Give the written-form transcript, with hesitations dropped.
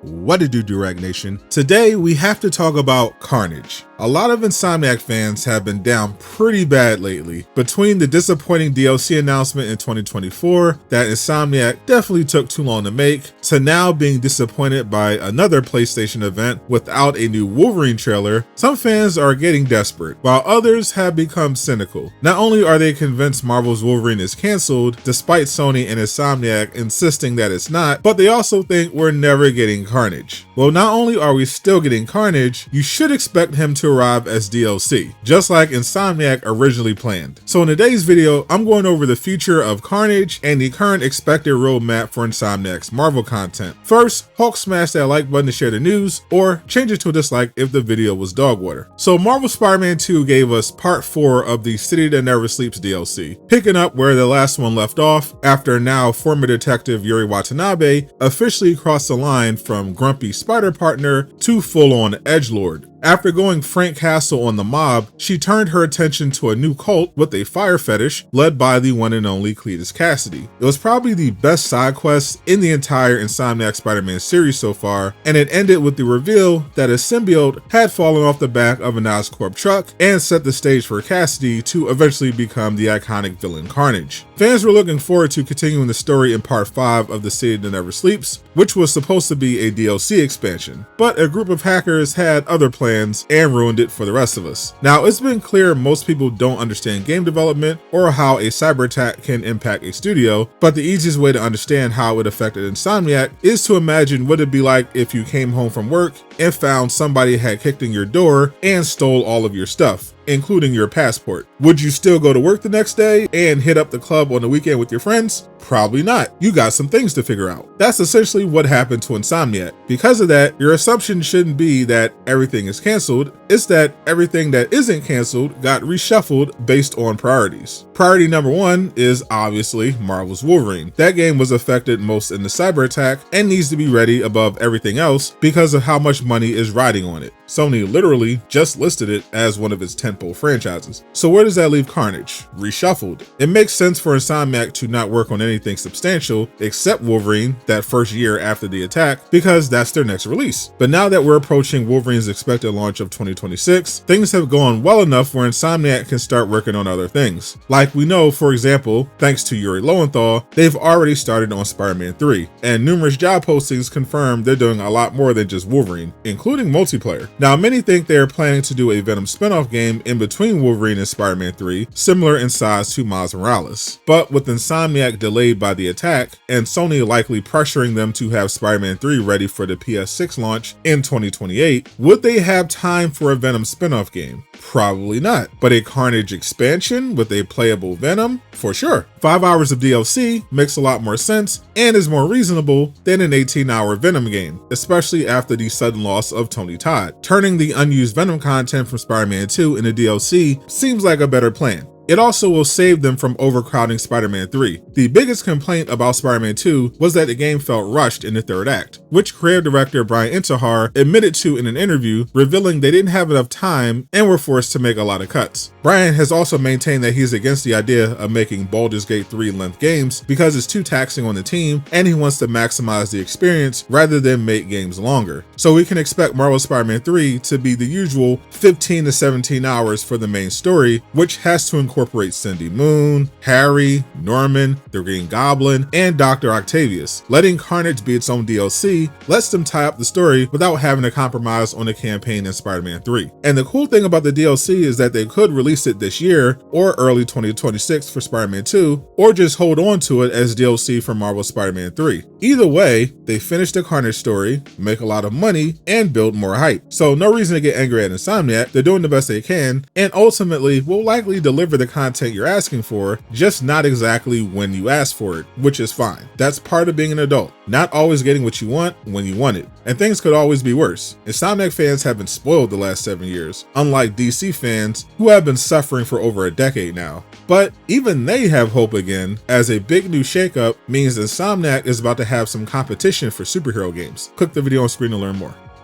What it do, Durag Nation? Today we have to talk about Carnage. A lot of Insomniac fans have been down pretty bad lately. Between the disappointing DLC announcement in 2024 that Insomniac definitely took too long to make, to now being disappointed by another PlayStation event without a new Wolverine trailer, some fans are getting desperate, while others have become cynical. Not only are they convinced Marvel's Wolverine is cancelled, despite Sony and Insomniac insisting that it's not, but they also think we're never getting Carnage. Well, not only are we still getting Carnage, you should expect him to arrive as DLC, just like Insomniac originally planned. So in today's video, I'm going over the future of Carnage and the current expected roadmap for Insomniac's Marvel content. First, Hulk smash that like button to share the news, or change it to a dislike if the video was dog water. So Marvel Spider-Man 2 gave us part 4 of the City That Never Sleeps DLC, picking up where the last one left off after now former detective Yuri Watanabe officially crossed the line from grumpy spider partner to full-on edgelord. After going Frank Castle on the mob, she turned her attention to a new cult with a fire fetish led by the one and only Cletus Kasady. It was probably the best side quest in the entire Insomniac Spider-Man series so far, and it ended with the reveal that a symbiote had fallen off the back of an Oscorp truck and set the stage for Kasady to eventually become the iconic villain Carnage. Fans were looking forward to continuing the story in part 5 of The City That Never Sleeps, which was supposed to be a DLC expansion, but a group of hackers had other plans and ruined it for the rest of us. Now, it's been clear most people don't understand game development or how a cyber attack can impact a studio, but the easiest way to understand how it affected Insomniac is to imagine what it'd be like if you came home from work and found somebody had kicked in your door and stole all of your stuff, including your passport. Would you still go to work the next day and hit up the club on the weekend with your friends? Probably not. You got some things to figure out. That's essentially what happened to Insomniac. Because of that, your assumption shouldn't be that everything is canceled. It's that everything that isn't canceled got reshuffled based on priorities. Priority number 1 is obviously Marvel's Wolverine. That game was affected most in the cyber attack and needs to be ready above everything else because of how much money is riding on it. Sony literally just listed it as one of its tentpole franchises. So where does that leave Carnage? Reshuffled. It makes sense for Insomniac to not work on anything substantial except Wolverine that first year after the attack, because that's their next release. But now that we're approaching Wolverine's expected launch of 2026, things have gone well enough where Insomniac can start working on other things. Like we know, for example, thanks to Yuri Lowenthal, they've already started on Spider-Man 3, and numerous job postings confirm they're doing a lot more than just Wolverine, including multiplayer. Now, many think they're planning to do a Venom spin-off game in between Wolverine and Spider-Man 3, similar in size to Miles Morales. But with Insomniac delayed by the attack, and Sony likely pressuring them to have Spider-Man 3 ready for the PS6 launch in 2028, would they have time for a Venom spin-off game? Probably not. But a Carnage expansion with a playable Venom? For sure. 5 hours of DLC makes a lot more sense and is more reasonable than an 18-hour Venom game, especially after the sudden loss of Tony Todd. Turning the unused Venom content from Spider-Man 2 into DLC seems like a better plan. It also will save them from overcrowding Spider-Man 3. The biggest complaint about Spider-Man 2 was that the game felt rushed in the third act, which creative director Brian Intihar admitted to in an interview, revealing they didn't have enough time and were forced to make a lot of cuts. Brian has also maintained that he's against the idea of making Baldur's Gate 3 length games because it's too taxing on the team and he wants to maximize the experience rather than make games longer. So we can expect Marvel Spider-Man 3 to be the usual 15 to 17 hours for the main story, which has to incorporate Cindy Moon, Harry, Norman, the Green Goblin, and Dr. Octavius. Letting Carnage be its own DLC lets them tie up the story without having to compromise on the campaign in Spider-Man 3. And the cool thing about the DLC is that they could release it this year or early 2026 for Spider-Man 2, or just hold on to it as DLC for Marvel Spider-Man 3. Either way, they finish the Carnage story, make a lot of money, and build more hype. So no reason to get angry at Insomniac. They're doing the best they can, and ultimately will likely deliver the content you're asking for, just not exactly when you ask for it, which is fine. That's part of being an adult, not always getting what you want when you want it. And things could always be worse. Insomniac fans have been spoiled the last 7 years, unlike DC fans who have been suffering for over a decade now. But even they have hope again, as a big new shakeup means Insomniac is about to have some competition for superhero games. Click the video on screen to learn more.